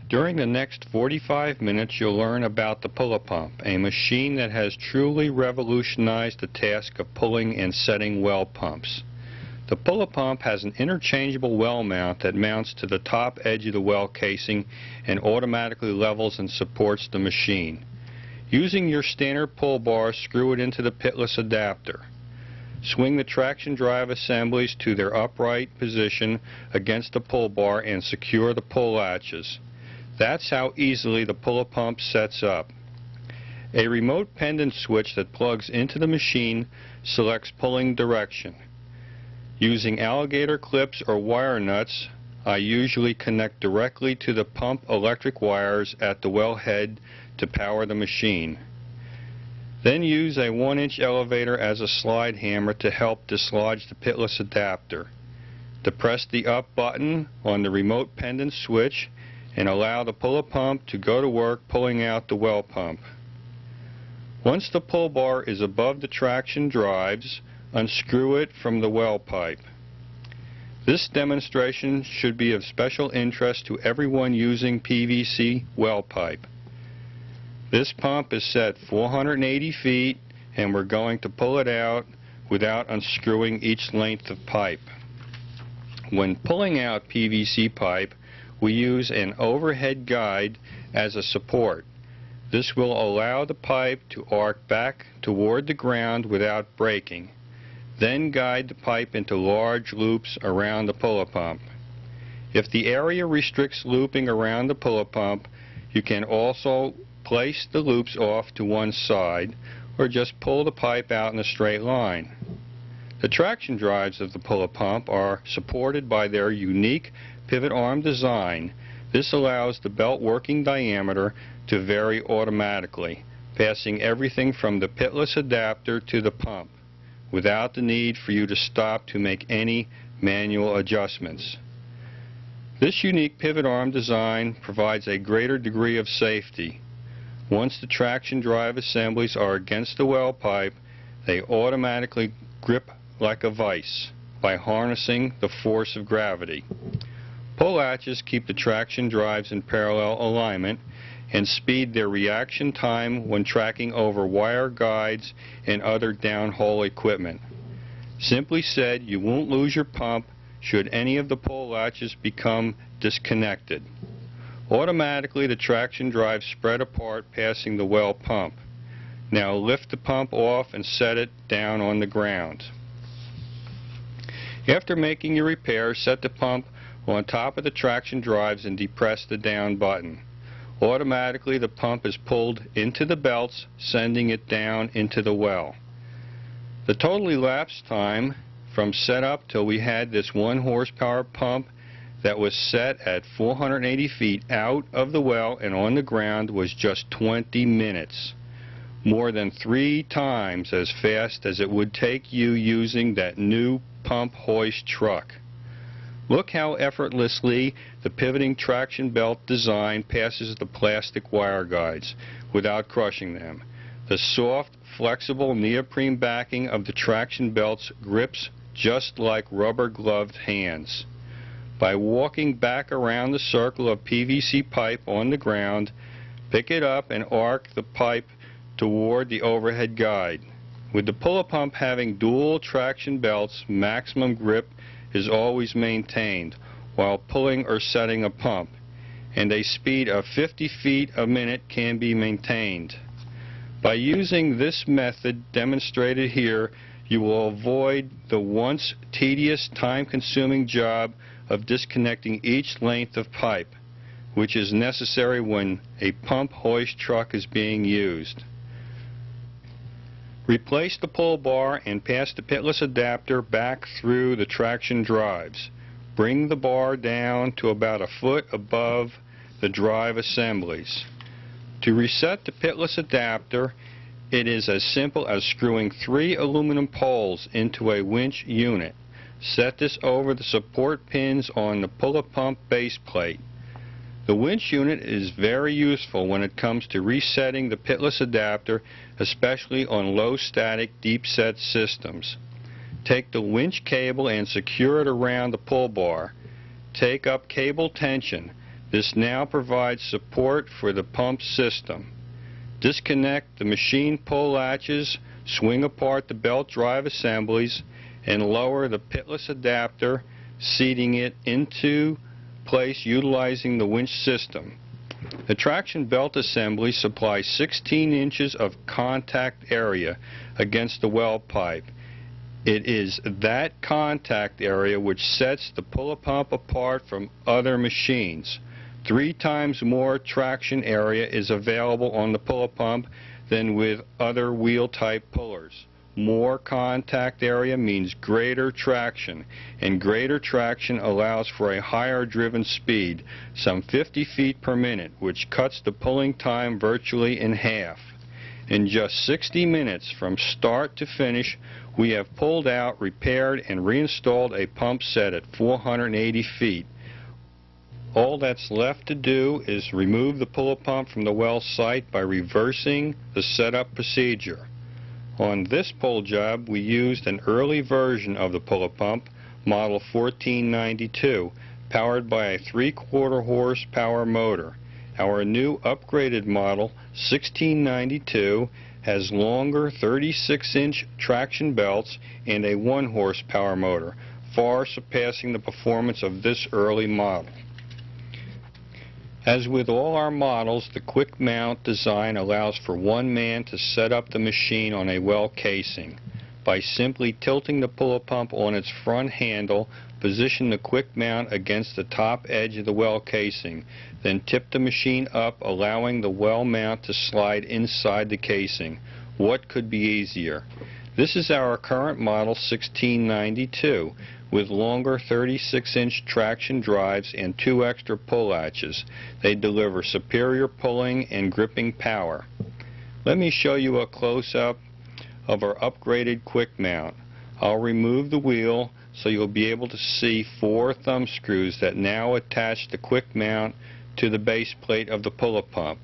During the next 45 minutes you'll learn about the Pul-A-Pump, a machine that has truly revolutionized the task of pulling and setting well pumps. The Pul-A-Pump has an interchangeable well mount that mounts to the top edge of the well casing and automatically levels and supports the machine. Using your standard pull bar, screw it into the pitless adapter. Swing the traction drive assemblies to their upright position against the pull bar and secure the pull latches. That's how easily the Pul-A-Pump sets up. A remote pendant switch that plugs into the machine selects pulling direction. Using alligator clips or wire nuts, I usually connect directly to the pump electric wires at the wellhead to power the machine. Then use a 1-inch elevator as a slide hammer to help dislodge the pitless adapter. Depress the up button on the remote pendant switch and allow the Pul-A-Pump to go to work pulling out the well pump. Once the pull bar is above the traction drives, unscrew it from the well pipe. This demonstration should be of special interest to everyone using PVC well pipe. This pump is set 480 feet and we're going to pull it out without unscrewing each length of pipe. When pulling out PVC pipe, we use an overhead guide as a support. This will allow the pipe to arc back toward the ground without breaking. Then guide the pipe into large loops around the Pul-A-Pump. If the area restricts looping around the Pul-A-Pump, you can also place the loops off to one side or just pull the pipe out in a straight line. The traction drives of the Pul-A-Pump are supported by their unique pivot arm design. This allows the belt working diameter to vary automatically, passing everything from the pitless adapter to the pump, without the need for you to stop to make any manual adjustments. This unique pivot arm design provides a greater degree of safety. Once the traction drive assemblies are against the well pipe, they automatically grip like a vise by harnessing the force of gravity. Pull latches keep the traction drives in parallel alignment and speed their reaction time when tracking over wire guides and other downhole equipment. Simply said, you won't lose your pump should any of the pull latches become disconnected. Automatically the traction drives spread apart passing the well pump. Now lift the pump off and set it down on the ground. After making your repairs, set the pump on top of the traction drives and depress the down button. Automatically the pump is pulled into the belts, sending it down into the well. The total elapsed time from setup till we had this 1 horsepower pump that was set at 480 feet out of the well and on the ground was just 20 minutes. More than 3 times as fast as it would take you using that new pump hoist truck. Look how effortlessly the pivoting traction belt design passes the plastic wire guides without crushing them. The soft, flexible neoprene backing of the traction belts grips just like rubber-gloved hands. By walking back around the circle of PVC pipe on the ground, pick it up and arc the pipe toward the overhead guide. With the Pul-A-Pump having dual traction belts, maximum grip is always maintained while pulling or setting a pump, and a speed of 50 feet a minute can be maintained. By using this method demonstrated here, you will avoid the once tedious, time-consuming job of disconnecting each length of pipe, which is necessary when a pump hoist truck is being used. Replace the pull bar and pass the pitless adapter back through the traction drives. Bring the bar down to about a foot above the drive assemblies. To reset the pitless adapter, it is as simple as screwing 3 aluminum poles into a winch unit. Set this over the support pins on the Pul-A-Pump base plate. The winch unit is very useful when it comes to resetting the pitless adapter, especially on low static deep set systems. Take the winch cable and secure it around the pull bar. Take up cable tension. This now provides support for the pump system. Disconnect the machine pull latches, swing apart the belt drive assemblies, and lower the pitless adapter, seating it into place utilizing the winch system. The traction belt assembly supplies 16 inches of contact area against the well pipe. It is that contact area which sets the Pul-A-Pump apart from other machines. 3 times more traction area is available on the Pul-A-Pump than with other wheel-type pullers. More contact area means greater traction, and greater traction allows for a higher driven speed, some 50 feet per minute, which cuts the pulling time virtually in half. In just 60 minutes from start to finish, we have pulled out, repaired, and reinstalled a pump set at 480 feet. All that's left to do is remove the Pul-A-Pump from the well site by reversing the setup procedure. On this pull job, we used an early version of the Pul-A-Pump, model 1492, powered by a 3/4 horsepower motor. Our new upgraded model 1692 has longer 36-inch traction belts and a 1 horsepower motor, far surpassing the performance of this early model. As with all our models, the quick mount design allows for one man to set up the machine on a well casing. By simply tilting the Pul-A-Pump on its front handle, position the quick mount against the top edge of the well casing, then tip the machine up, allowing the well mount to slide inside the casing. What could be easier? This is our current model 1692 with longer 36-inch traction drives and 2 extra pull latches. They deliver superior pulling and gripping power. Let me show you a close-up of our upgraded quick mount. I'll remove the wheel so you'll be able to see 4 thumb screws that now attach the quick mount to the base plate of the Pul-A-Pump.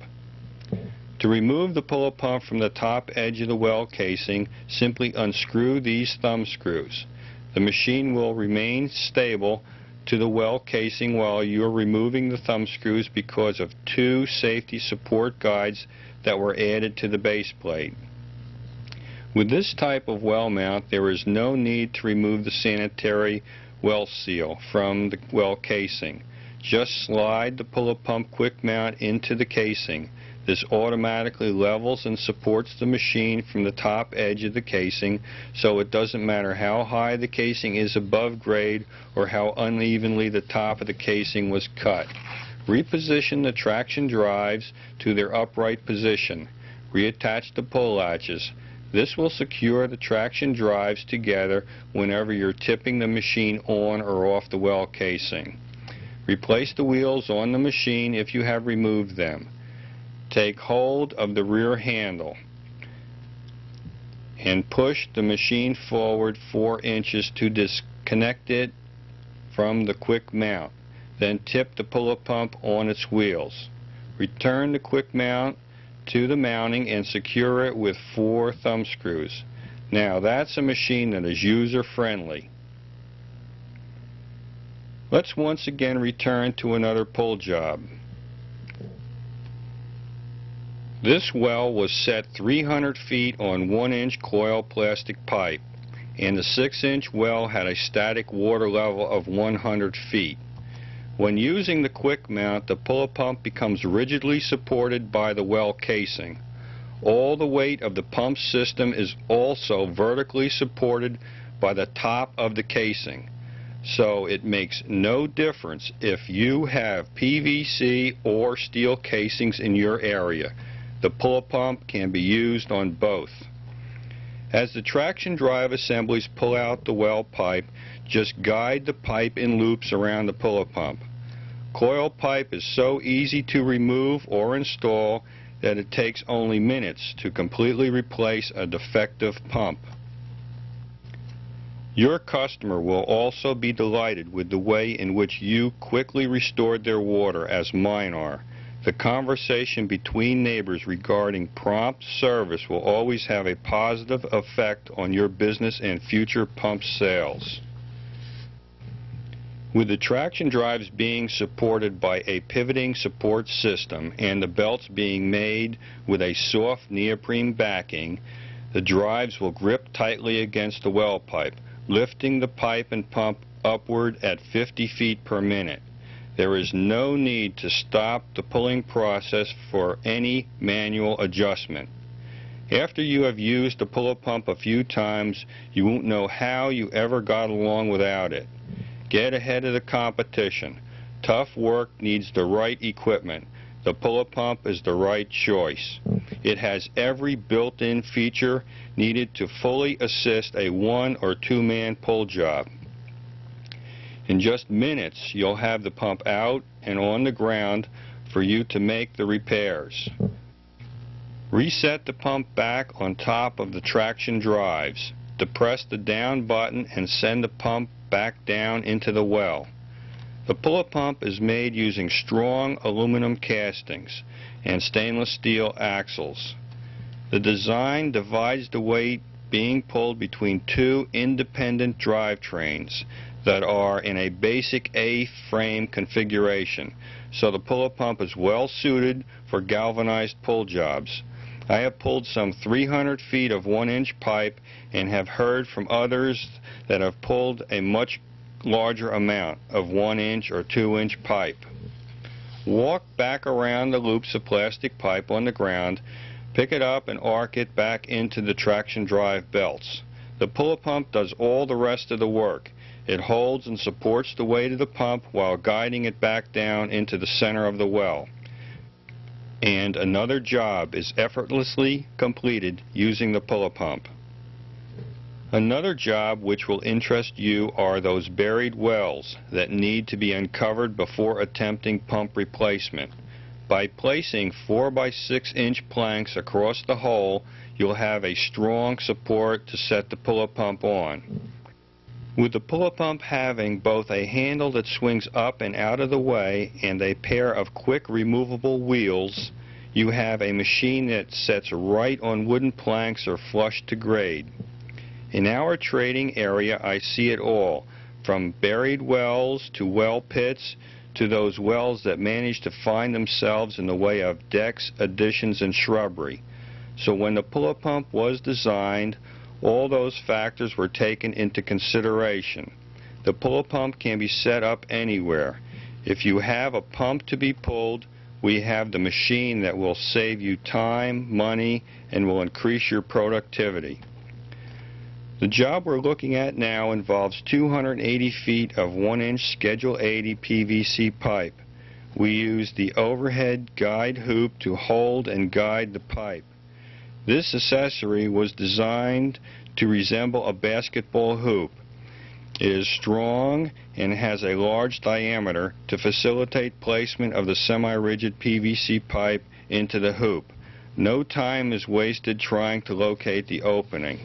To remove the Pul-A-Pump from the top edge of the well casing, simply unscrew these thumb screws. The machine will remain stable to the well casing while you're removing the thumb screws because of 2 safety support guides that were added to the base plate. With this type of well mount, there is no need to remove the sanitary well seal from the well casing. Just slide the Pul-A-Pump quick mount into the casing. This automatically levels and supports the machine from the top edge of the casing, so it doesn't matter how high the casing is above grade or how unevenly the top of the casing was cut. Reposition the traction drives to their upright position. Reattach the pull latches. This will secure the traction drives together whenever you're tipping the machine on or off the well casing. Replace the wheels on the machine if you have removed them. Take hold of the rear handle and push the machine forward 4 inches to disconnect it from the quick mount. Then tip the Pul-A-Pump on its wheels. Return the quick mount to the mounting and secure it with 4 thumb screws. Now that's a machine that is user-friendly. Let's once again return to another pull job. This well was set 300 feet on 1-inch coil plastic pipe, and the 6-inch well had a static water level of 100 feet. When using the quick mount, the Pul-A-Pump becomes rigidly supported by the well casing. All the weight of the pump system is also vertically supported by the top of the casing. So it makes no difference if you have PVC or steel casings in your area. The Pul-A-Pump can be used on both. As the traction drive assemblies pull out the well pipe, just guide the pipe in loops around the Pul-A-Pump. Coil pipe is so easy to remove or install that it takes only minutes to completely replace a defective pump. Your customer will also be delighted with the way in which you quickly restored their water, as mine are. The conversation between neighbors regarding prompt service will always have a positive effect on your business and future pump sales. With the traction drives being supported by a pivoting support system and the belts being made with a soft neoprene backing, the drives will grip tightly against the well pipe, lifting the pipe and pump upward at 50 feet per minute. There is no need to stop the pulling process for any manual adjustment. After you have used the Pul-A-Pump a few times, you won't know how you ever got along without it. Get ahead of the competition. Tough work needs the right equipment. The Pul-A-Pump is the right choice. It has every built-in feature needed to fully assist a one- or two-man pull job. In just minutes, you'll have the pump out and on the ground for you to make the repairs. Reset the pump back on top of the traction drives. Depress the down button and send the pump back down into the well. The Pul-A-Pump is made using strong aluminum castings and stainless steel axles. The design divides the weight being pulled between two independent drivetrains that are in a basic A-frame configuration, so the Pul-A-Pump is well suited for galvanized pull jobs. I have pulled some 300 feet of 1-inch pipe and have heard from others that have pulled a much larger amount of 1-inch or 2-inch pipe. Walk back around the loops of plastic pipe on the ground, pick it up and arc it back into the traction drive belts. The Pul-A-Pump does all the rest of the work. It holds and supports the weight of the pump while guiding it back down into the center of the well. And another job is effortlessly completed using the Pul-A-Pump. Another job which will interest you are those buried wells that need to be uncovered before attempting pump replacement. By placing 4 by 6-inch planks across the hole, you'll have a strong support to set the Pul-A-Pump on. With the Pul-A-Pump having both a handle that swings up and out of the way and a pair of quick removable wheels, you have a machine that sets right on wooden planks or flush to grade. In our trading area, I see it all, from buried wells to well pits to those wells that manage to find themselves in the way of decks, additions, and shrubbery. So when the Pul-A-Pump was designed, all those factors were taken into consideration. The Pul-A-Pump can be set up anywhere. If you have a pump to be pulled, we have the machine that will save you time, money, and will increase your productivity. The job we're looking at now involves 280 feet of 1-inch Schedule 80 PVC pipe. We use the overhead guide hoop to hold and guide the pipe. This accessory was designed to resemble a basketball hoop. It is strong and has a large diameter to facilitate placement of the semi-rigid PVC pipe into the hoop. No time is wasted trying to locate the opening.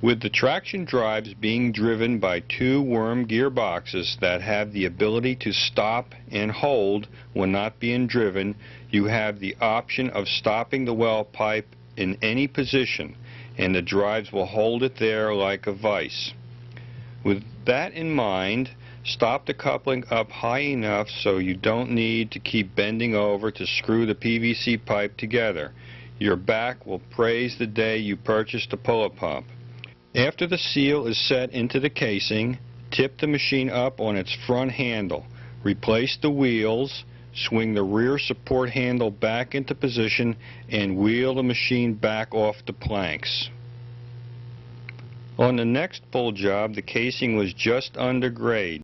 With the traction drives being driven by 2 worm gearboxes that have the ability to stop and hold when not being driven, you have the option of stopping the well pipe in any position, and the drives will hold it there like a vise. With that in mind, stop the coupling up high enough so you don't need to keep bending over to screw the PVC pipe together. Your back will praise the day you purchased a Pul-A-Pump. After the seal is set into the casing, tip the machine up on its front handle. Replace the wheels, swing the rear support handle back into position, and wheel the machine back off the planks. On the next pull job, the casing was just under grade.